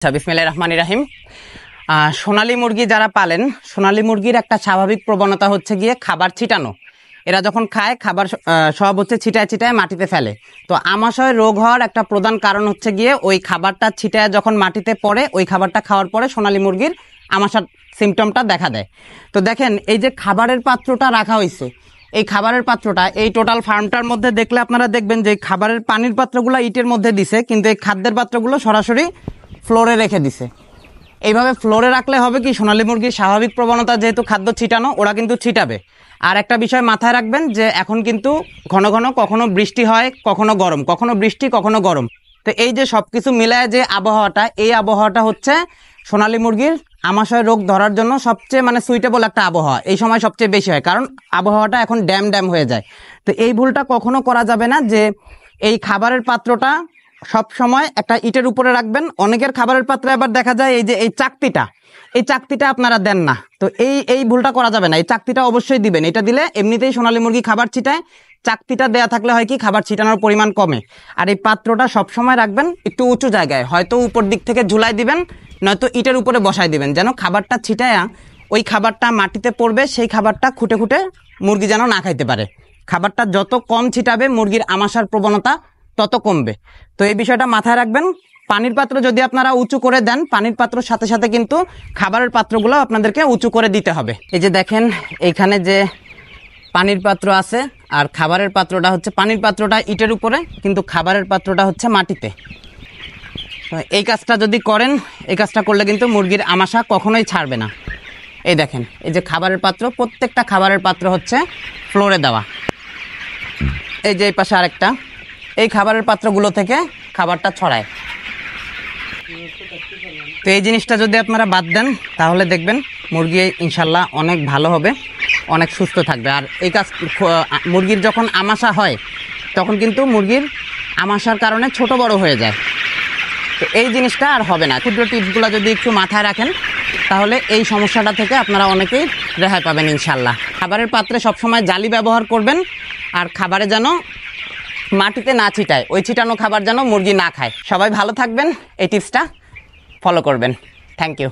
আচ্ছা, বিসমিল্লাহির রহমানির রহিম। সোনালী মুরগি যারা পালেন, সোনালী মুরগির একটা স্বাভাবিক প্রবণতা হচ্ছে গিয়ে খাবার ছিটানো। এরা যখন খায় খাবার সব হচ্ছে ছিটায় ছিটায় মাটিতে ফেলে। তো আমাশয় রোগ হওয়ার একটা প্রধান কারণ হচ্ছে গিয়ে ওই খাবারটা ছিটায় যখন মাটিতে পড়ে, ওই খাবারটা খাওয়ার পরে সোনালী মুরগির আমাশার সিমটমটা দেখা দেয়। তো দেখেন, এই যে খাবারের পাত্রটা রাখা হয়েছে, এই খাবারের পাত্রটা এই টোটাল ফার্মটার মধ্যে দেখলে আপনারা দেখবেন যে খাবারের পানির পাত্রগুলো ইটের মধ্যে দিছে, কিন্তু এই খাদ্যের পাত্রগুলো সরাসরি ফ্লোরে রেখে দিছে। এইভাবে ফ্লোরে রাখলে হবে কি, সোনালী মুরগির স্বাভাবিক প্রবণতা যেহেতু খাদ্য ছিটানো, ওরা কিন্তু ছিটাবে। আর একটা বিষয় মাথায় রাখবেন যে এখন কিন্তু ঘন ঘন কখনো বৃষ্টি হয়, কখনো গরম, কখনো বৃষ্টি কখনো গরম। তো এই যে সব কিছু মিলায় যে আবহাওয়াটা, এই আবহাওয়াটা হচ্ছে সোনালী মুরগির আমাশয় রোগ ধরার জন্য সবচেয়ে সুইটেবল একটা আবহাওয়া। এই সময় সবচেয়ে বেশি হয়, কারণ আবহাওয়াটা এখন ড্যাম হয়ে যায়। তো এই ভুলটা কখনো করা যাবে না যে এই খাবারের পাত্রটা সব সময় একটা ইটের উপরে রাখবেন। অনেকের খাবারের পাত্রে আবার দেখা যায় এই যে এই চাকতিটা আপনারা দেন না। তো এই ভুলটা করা যাবে না, এই চাকতিটা অবশ্যই দিবেন। এটা দিলে এমনিতেই সোনালী মুরগি খাবার ছিটায়, চাকতিটা দেয়া থাকলে হয় কি খাবার ছিটানোর পরিমাণ কমে। আর এই পাত্রটা সব সময় রাখবেন একটু উঁচু জায়গায়, হয়তো উপর দিক থেকে ঝুলাই দিবেন, নয়তো ইটের উপরে বসাই দিবেন, যেন খাবারটা ছিটায়া ওই খাবারটা মাটিতে পড়বে, সেই খাবারটা খুঁটে খুঁটে মুরগি যেন না খাইতে পারে। খাবারটা যত কম ছিটাবে মুরগির আমাশার প্রবণতা তত কমবে। তো এই বিষয়টা মাথায় রাখবেন। পানির পাত্র যদি আপনারা উঁচু করে দেন, পানির পাত্রর সাথে সাথে কিন্তু খাবারের পাত্রগুলো আপনাদেরকে উঁচু করে দিতে হবে। এই যে দেখেন, এইখানে যে পানির পাত্র আছে আর খাবারের পাত্রটা হচ্ছে, পানির পাত্রটা ইটের উপরে কিন্তু খাবারের পাত্রটা হচ্ছে মাটিতে। তো এই কাজটা যদি করেন, এই কাজটা করলে কিন্তু মুরগির আমাশা কখনোই ছাড়বে না। এই দেখেন, এই যে খাবারের পাত্র, প্রত্যেকটা খাবারের পাত্র হচ্ছে ফ্লোরে দেওয়া। এই যে এই পাশে আরেকটা, এই খাবারের পাত্রগুলো থেকে খাবারটা ছড়ায়। তো এই জিনিসটা যদি আপনারা বাদ দেন, তাহলে দেখবেন মুরগি ইনশাল্লাহ অনেক ভালো হবে, অনেক সুস্থ থাকবে। আর এই কাজ, মুরগির যখন আমাশা হয় তখন কিন্তু মুরগির আমাশার কারণে ছোট বড় হয়ে যায়। তো এই জিনিসটা আর হবে না। ক্ষুদ্র টিপসগুলো যদি একটু মাথায় রাখেন, তাহলে এই সমস্যাটা থেকে আপনারা অনেকেই রেহাই পাবেন ইনশাল্লাহ। খাবারের পাত্রে সবসময় জালি ব্যবহার করবেন, আর খাবারে যেন মাটিতে না ছিটায়, ওই ছিটানো খাবার যেন মুরগি না খায়। সবাই ভালো থাকবেন, এই টিপসটা ফলো করবেন। Thank you.